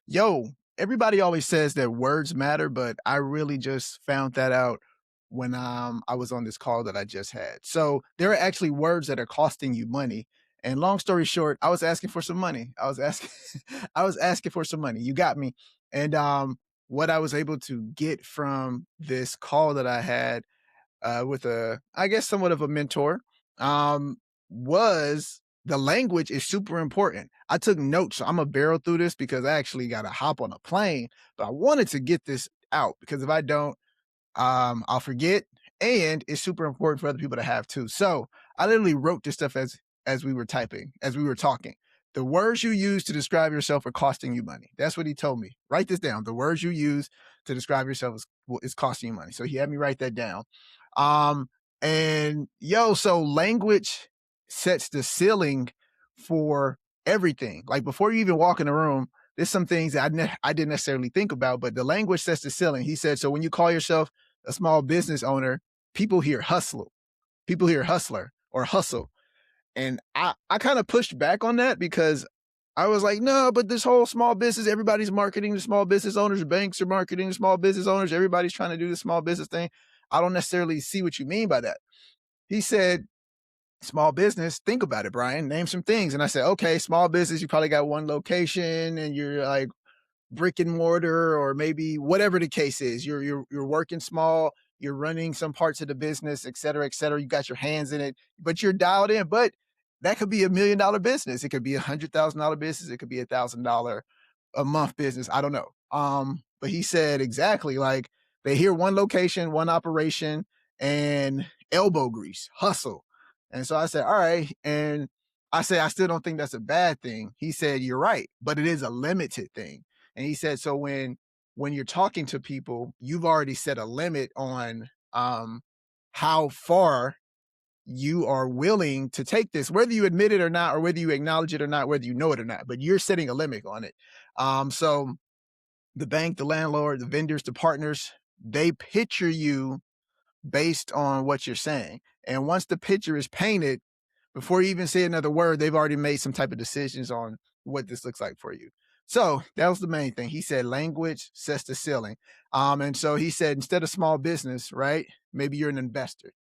Yo, everybody always says that words matter, but I really just found that out when I was on this call that I just had. So there are actually words that are costing you money. And long story short, I was asking for some money. I was asking I was asking for some money. You got me. And what I was able to get from this call that I had with I guess, somewhat of a mentor, um, was the language is super important. I took notes. So I'm gonna barrel through this because I actually got to hop on a plane, but I wanted to get this out because if I don't, I'll forget, and it's super important for other people to have too. So I literally wrote this stuff as we were typing, as we were talking. The words you use to describe yourself are costing you money. That's what he told me. Write this down. The words you use to describe yourself is costing you money. So he had me write that down. Um, and yo, so language sets the ceiling for everything. Like before you even walk in the room, there's some things that I didn't necessarily think about, but the language sets the ceiling. He said, so when you call yourself a small business owner, people hear hustle, people hear hustler or hustle. And I kind of pushed back on that because I was like, no, but this whole small business, everybody's marketing the small business owners, banks are marketing the small business owners, everybody's trying to do the small business thing. I don't necessarily see what you mean by that. He said, small business, think about it, Brian, name some things. And I said, okay, small business, you probably got one location and you're like brick and mortar or maybe whatever the case is. You're working small, you're running some parts of the business, et cetera, et cetera. You got your hands in it, but you're dialed in. But that could be $1 million business. It could be $100,000 business. It could be $1,000 a month business. I don't know. But he said exactly like they hear one location, one operation, and elbow grease, hustle. And so I said, all right. And I said, I still don't think that's a bad thing. He said, you're right, but it is a limited thing. And he said, so when you're talking to people, you've already set a limit on how far you are willing to take this, whether you admit it or not, or whether you acknowledge it or not, whether you know it or not, but you're setting a limit on it. So the bank, the landlord, the vendors, the partners, they picture you based on what you're saying. And once the picture is painted, before you even say another word, they've already made some type of decisions on what this looks like for you. So that was the main thing. He said language sets the ceiling. And so he said, instead of small business, right? Maybe you're an investor.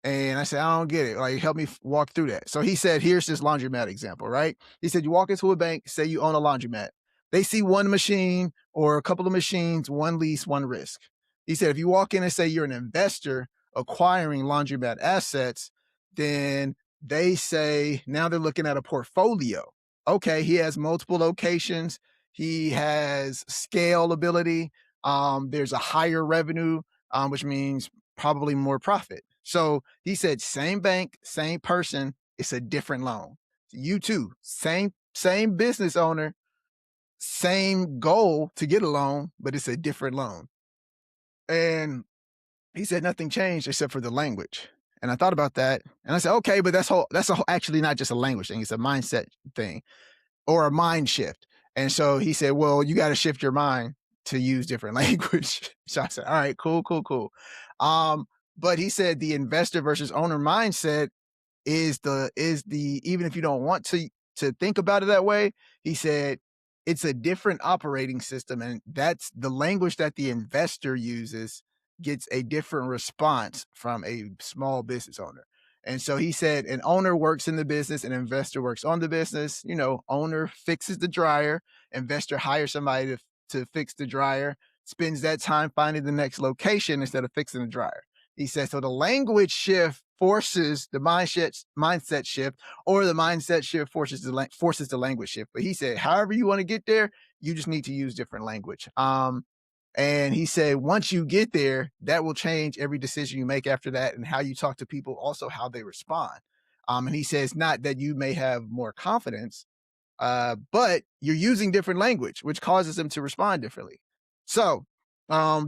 And I said, I don't get it. Like, help me walk through that. So he said, here's this laundromat example, right? He said, you walk into a bank, say you own a laundromat. They see one machine or a couple of machines, one lease, one risk. He said, if you walk in and say you're an investor acquiring laundromat assets, then they say now they're looking at a portfolio. Okay, he has multiple locations. He has scale ability. There's a higher revenue, which means probably more profit. So he said, same bank, same person, it's a different loan. You too, same business owner, same goal to get a loan, but it's a different loan. And he said nothing changed except for the language. And I thought about that, and I said, okay, but actually not just a language thing; it's a mindset thing or a mind shift. And so he said, well, you got to shift your mind to use different language. So I said, all right, cool, cool, cool. But he said the investor versus owner mindset is the even if you don't want to think about it that way, he said it's a different operating system, and that's the language that the investor uses gets a different response from a small business owner. And so he said an owner works in the business, an investor works on the business. Owner fixes the dryer, investor hires somebody to fix the dryer, spends that time finding the next location instead of fixing the dryer. He says, so the language shift forces the mindset shift, or the mindset shift forces the language shift. But he said, however you want to get there, you just need to use different language. And he said, once you get there, that will change every decision you make after that, and how you talk to people, also how they respond. And he says, not that you may have more confidence, but you're using different language, which causes them to respond differently. So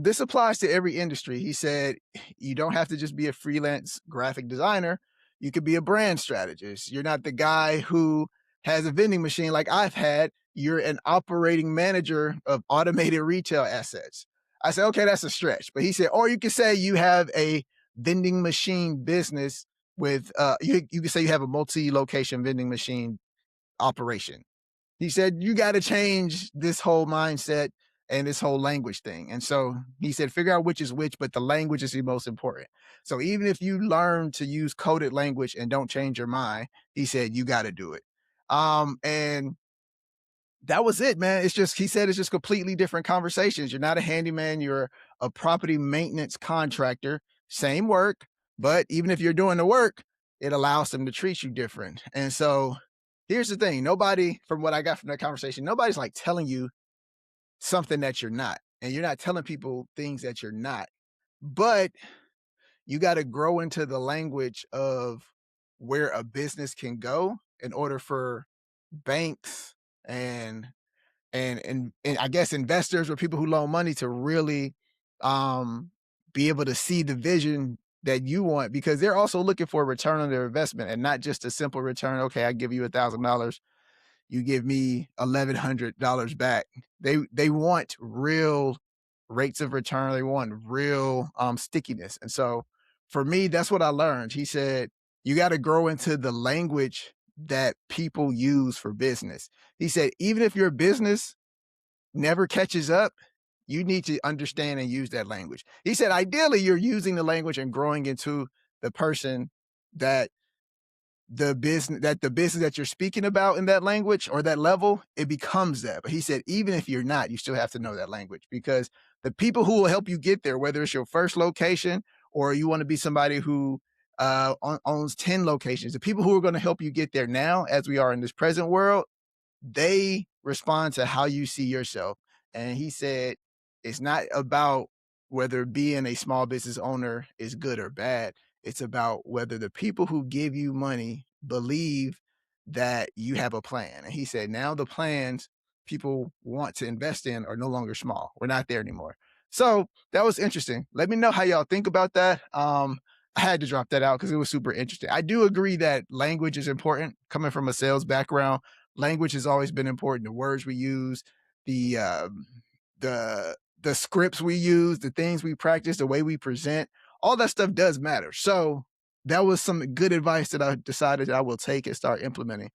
this applies to every industry. He said, you don't have to just be a freelance graphic designer. You could be a brand strategist. You're not the guy who has a vending machine like I've had. You're an operating manager of automated retail assets. I said, okay, that's a stretch. But he said, or you could say you have a vending machine business with, you could say you have a multi-location vending machine operation. He said, you got to change this whole mindset and this whole language thing. And so he said, figure out which is which, but the language is the most important. So even if you learn to use coded language and don't change your mind, he said, you got to do it. And that was it, man. It's just, he said, it's just completely different conversations. You're not a handyman, you're a property maintenance contractor, same work, but even if you're doing the work, it allows them to treat you different. And so here's the thing, nobody, from what I got from that conversation, nobody's like telling you something that you're not. And you're not telling people things that you're not. But you got to grow into the language of where a business can go in order for banks and and I guess investors or people who loan money to really um be able to see the vision that you want, because they're also looking for a return on their investment and not just a simple return. Okay, I give you $1,000, you give me $1,100 back. They want real rates of return. They want real stickiness. And so for me, that's what I learned. He said, you got to grow into the language that people use for business. He said, even if your business never catches up, you need to understand and use that language. He said, ideally, you're using the language and growing into the person that the business that you're speaking about in that language or that level, it becomes that. But he said, even if you're not, you still have to know that language, because the people who will help you get there, whether it's your first location or you want to be somebody who owns 10 locations, the people who are going to help you get there now, as we are in this present world, they respond to how you see yourself. And he said, it's not about whether being a small business owner is good or bad. It's about whether the people who give you money believe that you have a plan. And he said, now the plans people want to invest in are no longer small. We're not there anymore. So that was interesting. Let me know how y'all think about that. I had to drop that out because it was super interesting. I do agree that language is important. Coming from a sales background, language has always been important. The words we use, the the scripts we use, the things we practice, the way we present, all that stuff does matter. So that was some good advice that I decided I will take and start implementing.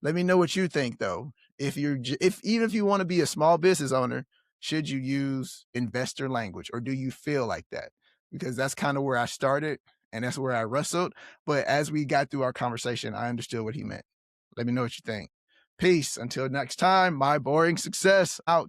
Let me know what you think, though. If even if you want to be a small business owner, should you use investor language, or do you feel like that? Because that's kind of where I started and that's where I wrestled. But as we got through our conversation, I understood what he meant. Let me know what you think. Peace. Until next time, my boring success out.